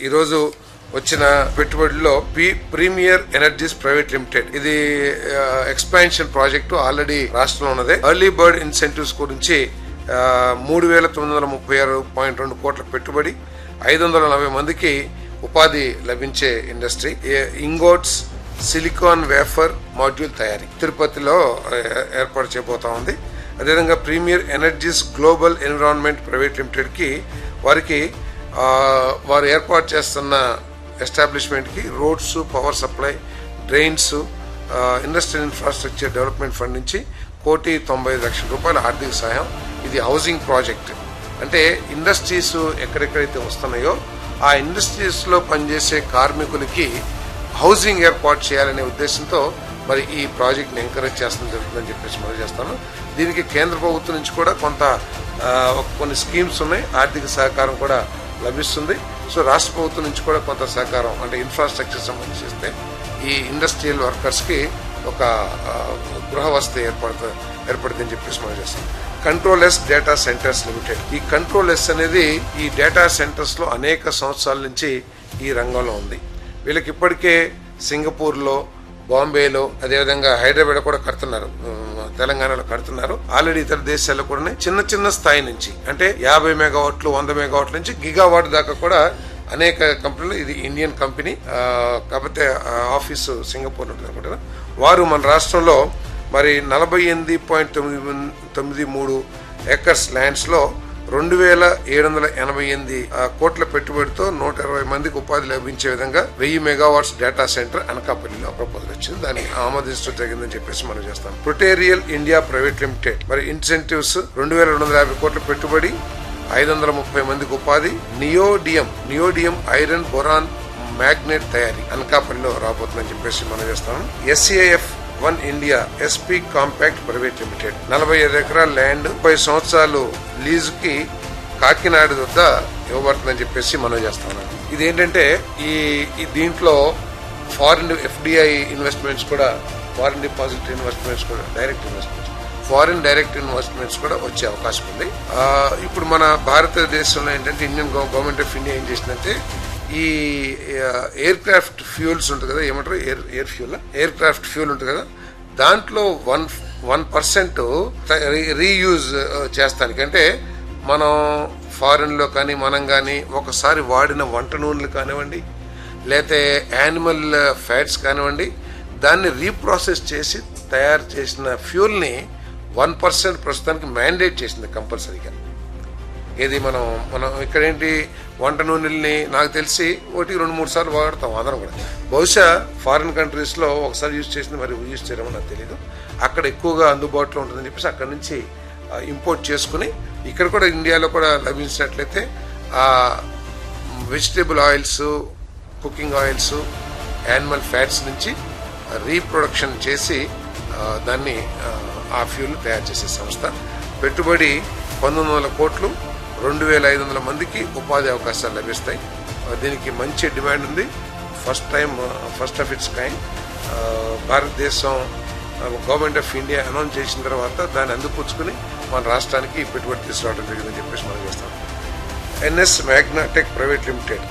ఈరోజు వచ్చిన పెట్టుబడిలో ప్రీమియర్ ఎనర్జీస్ ప్రైవేట్ లిమిటెడ్ ఇది ఎక్స్పాన్షన్ ప్రాజెక్టు ఆల్రెడీ రాష్ట్రంలో ఉన్నదే. ఎర్లీ బర్డ్ ఇన్సెంటివ్స్ గురించి 3,936.2 కోట్ల పెట్టుబడి, 540 మందికి ఉపాధి లభించే industry. Ingots, silicon wafer module తయారీ తిరుపతిలో ఏర్పాటు చేయబోతా ఉంది. అదేవిధంగా premier energies global environment private limited కి వారు ఏర్పాటు చేస్తున్న ఎస్టాబ్లిష్మెంట్ కి roads, power supply, drains, industrial infrastructure development fund నుంచి 1,95 రూపాయల ఆర్థిక సాయం. ఇది హౌసింగ్ ప్రాజెక్ట్. అంటే ఇండస్ట్రీస్ ఎక్కడెక్కడైతే వస్తున్నాయో ఆ ఇండస్ట్రీస్ లో పనిచేసే కార్మికులకి హౌసింగ్ ఏర్పాటు చేయాలనే ఉద్దేశంతో మరి ఈ ప్రాజెక్ట్ ని ఎంకరేజ్ చేస్తడం జరుగుతుందని చెప్పేసి మనం చేస్తాను. దీనికి కేంద్ర ప్రభుత్వం నుంచి కూడా కొన్ని స్కీమ్స్ ఉన్నాయి, ఆర్థిక సహకారం కూడా లభిస్తుంది. సో రాష్ట్ర ప్రభుత్వం నుంచి కూడా కొంత సహకారం, అంటే ఇన్ఫ్రాస్ట్రక్చర్ సంబంధించి ఈ ఇండస్ట్రియల్ వర్కర్స్ కి ఒక గృహ వసతి ఏర్పడుతుందని చెప్పేసి మనం చేస్తాం. కంట్రోలెస్ డేటా సెంటర్స్ లిమిటెడ్. ఈ కంట్రోలెస్ అనేది ఈ డేటా సెంటర్స్ లో అనేక సంవత్సరాల నుంచి ఈ రంగంలో ఉంది. వీళ్ళకి ఇప్పటికే సింగపూర్ లో, బాంబేలో, అదేవిధంగా హైదరాబాద్ కూడా కడుతున్నారు, తెలంగాణలో కడుతున్నారు. ఆల్రెడీ ఇతర దేశాల్లో కూడా చిన్న స్థాయి నుంచి, అంటే 50 మెగావాట్లు, 100 మెగావాట్ల నుంచి గిగావాట్ దాకా కూడా అనేక కంపెనీలు. ఇది ఇండియన్ కంపెనీ, కాకపోతే ఆఫీసు సింగపూర్ ఉంటుంది అనుకుంటారు. వారు మన రాష్ట్రంలో మరి 48.93 ఏకర్స్ ల్యాండ్స్ లో 2,788 కోట్ల పెట్టుబడితో 120 మందికి ఉపాధి లభించే విధంగా 1000 మెగావాట్స్ డేటా సెంటర్ అనకాపల్లిలో ప్రపోజల్ వచ్చింది. దాన్ని ఆమోదించడం జరిగిందని చెప్పేసి మనం చేస్తాం. ప్రొటేరియల్ ఇండియా ప్రైవేట్ లిమిటెడ్ మరి ఇన్సెంటివ్స్ 2,250 కోట్ల పెట్టుబడి, 530 మందికి ఉపాధి. నియోడియం ఐరన్ బొరాన్ మ్యాగ్నెట్ తయారీ అనకాపల్లిలో రాబోతుందని చెప్పేసి మనం చేస్తాం. SCIF one India SP compact private limited 45 ఎకరాల ల్యాండ్ 30 సంవత్సరాలు లీజుకి కాకినాడ వద్ద ఇవ్వబడుతుందని చెప్పేసి మనం చేస్తాం. ఇదేంటంటే ఈ దీంట్లో ఫారిన్ FDI ఇన్వెస్ట్మెంట్స్ కూడా, ఫారిన్ డిపాజిట్ ఇన్వెస్ట్మెంట్స్ కూడా, ఫారిన్ డైరెక్ట్ ఇన్వెస్ట్మెంట్స్ కూడా వచ్చే అవకాశం ఉంది. ఇప్పుడు మన భారతదేశంలో ఏంటంటే ఇండియన్ గవర్నమెంట్ ఆఫ్ ఇండియా ఏం చేసిందంటే ఈ ఎయిర్ క్రాఫ్ట్ ఫ్యూల్స్ ఉంటుంది కదా, ఏమంటారు ఎయిర్ క్రాఫ్ట్ ఫ్యూల్ ఉంటుంది కదా, దాంట్లో 1% రీయూజ్ చేస్తానికి, అంటే మనం ఫారెన్ లో కానీ మనం కానీ ఒకసారి వాడిన వంట నూనెలు కానివ్వండి, లేకపోతే యానిమల్ ఫ్యాట్స్ కానివ్వండి, దాన్ని రీప్రాసెస్ చేసి తయారు చేసిన ఫ్యూల్ ని 1% ప్రస్తుతానికి మ్యాండేట్ చేసింది కంపల్సరీగా. ఏది మనం ఇక్కడ ఏంటి వంట నూనెల్ని నాకు తెలిసి 1-2-3 సార్లు వాడతాం అందరం కూడా. బహుశా ఫారిన్ కంట్రీస్ లో ఒకసారి యూజ్ చేసింది, మరి యూజ్ చేయడమో నాకు తెలియదు. అక్కడ ఎక్కువగా అందుబాటులో ఉంటుందని చెప్పేసి అక్కడ నుంచి ఇంపోర్ట్ చేసుకుని ఇక్కడ కూడా ఇండియాలో కూడా లభించినట్లయితే ఆ vegetable oils, cooking oils, animal fats నుంచి రీప్రొడక్షన్ చేసి దాన్ని ఆ ఫ్యూల్ తయారు చేసే సంస్థ. పెట్టుబడి 1,900 కోట్లు, 2,500 మందికి ఉపాధి అవకాశాలు లభిస్తాయి. దీనికి మంచి డిమాండ్ ఉంది. ఫస్ట్ ఆఫ్ ఇట్స్ కైండ్ భారతదేశం గవర్నమెంట్ ఆఫ్ ఇండియా అనౌన్స్ చేసిన తర్వాత దాన్ని అందిపుచ్చుకుని మన రాష్ట్రానికి పెట్టుబడి తీసుకురావడం జరిగిందని చెప్పేసి మనం చేస్తాం. NS మ్యాగ్నాటెక్ ప్రైవేట్ లిమిటెడ్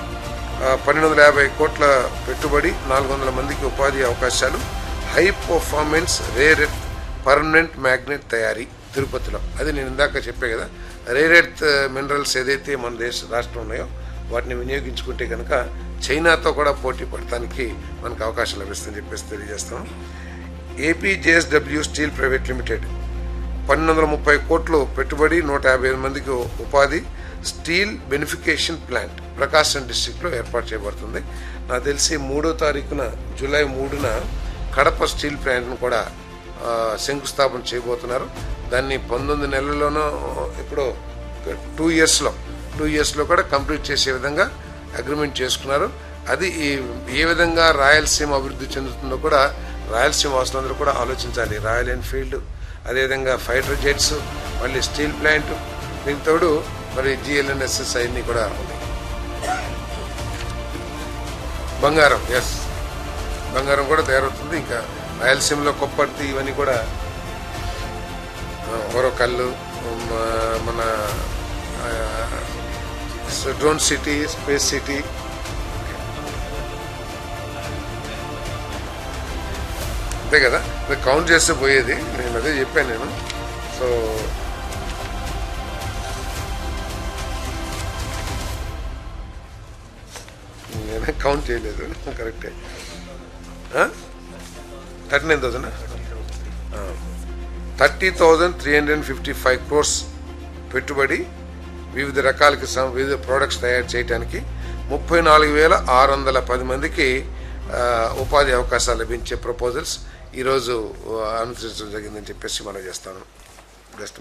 1,250 కోట్ల పెట్టుబడి, 400 మందికి ఉపాధి అవకాశాలు. High performance rare earth permanent magnet తయారీ తిరుపతిలో. అది నేను ఇందాక చెప్పే కదా, రేర్ ఎర్త్ మినరల్స్ ఏదైతే మన రాష్ట్రం ఉన్నాయో వాటిని వినియోగించుకుంటే కనుక చైనాతో కూడా పోటీ పడటానికి మనకు అవకాశం లభిస్తుందని చెప్పేసి తెలియజేస్తాం. APJSW స్టీల్ ప్రైవేట్ లిమిటెడ్ 1,230 కోట్లు పెట్టుబడి, 150 మందికి ఉపాధి. స్టీల్ బెనిఫికేషన్ ప్లాంట్ ప్రకాశం డిస్ట్రిక్ట్ లో ఏర్పాటు చేయబడుతుంది. నాకు తెలిసి 3వ తారీఖున జూలై 3న కడప స్టీల్ ప్లాంట్ ను కూడా శంకుస్థాపన చేయబోతున్నారు. దాన్ని 19 నెలల్లోనూ ఇప్పుడు 2 ఇయర్స్ లో కూడా కంప్లీట్ చేసే విధంగా అగ్రిమెంట్ చేసుకున్నారు. అది ఏ విధంగా రాయలసీమ అభివృద్ధి చెందుతుందో కూడా రాయలసీమ వాసులందరూ కూడా ఆలోచించాలి. రాయల్ ఎన్ఫీల్డ్, అదేవిధంగా ఫైటర్ జెట్స్, మళ్ళీ స్టీల్ ప్లాంట్, దీంతో మరి GLNSS అన్ని కూడా ఉన్నాయి. బంగారం కూడా తయారవుతుంది. ఇంకా రాయలసీమలో కొప్పర్తి ఇవన్నీ కూడా, ఓరకల్లు, మన డ్రోన్ సిటీ, స్పేస్ సిటీ, అంతే కదా, అది కౌంట్ చేస్తే పోయేది. నేను అదే చెప్పాను నేను. సో నేనే కౌంట్ చేయలేదు, కరెక్టే. 39,000 30,355 crores పెట్టుబడి వివిధ రకాలకి వివిధ ప్రోడక్ట్స్ తయారు చేయడానికి 34,610 మందికి ఉపాధి అవకాశాలు లభించే ప్రపోజల్స్ ఈరోజు అనుసరించడం జరిగిందని చెప్పేసి మనం చేస్తాను. జస్ట్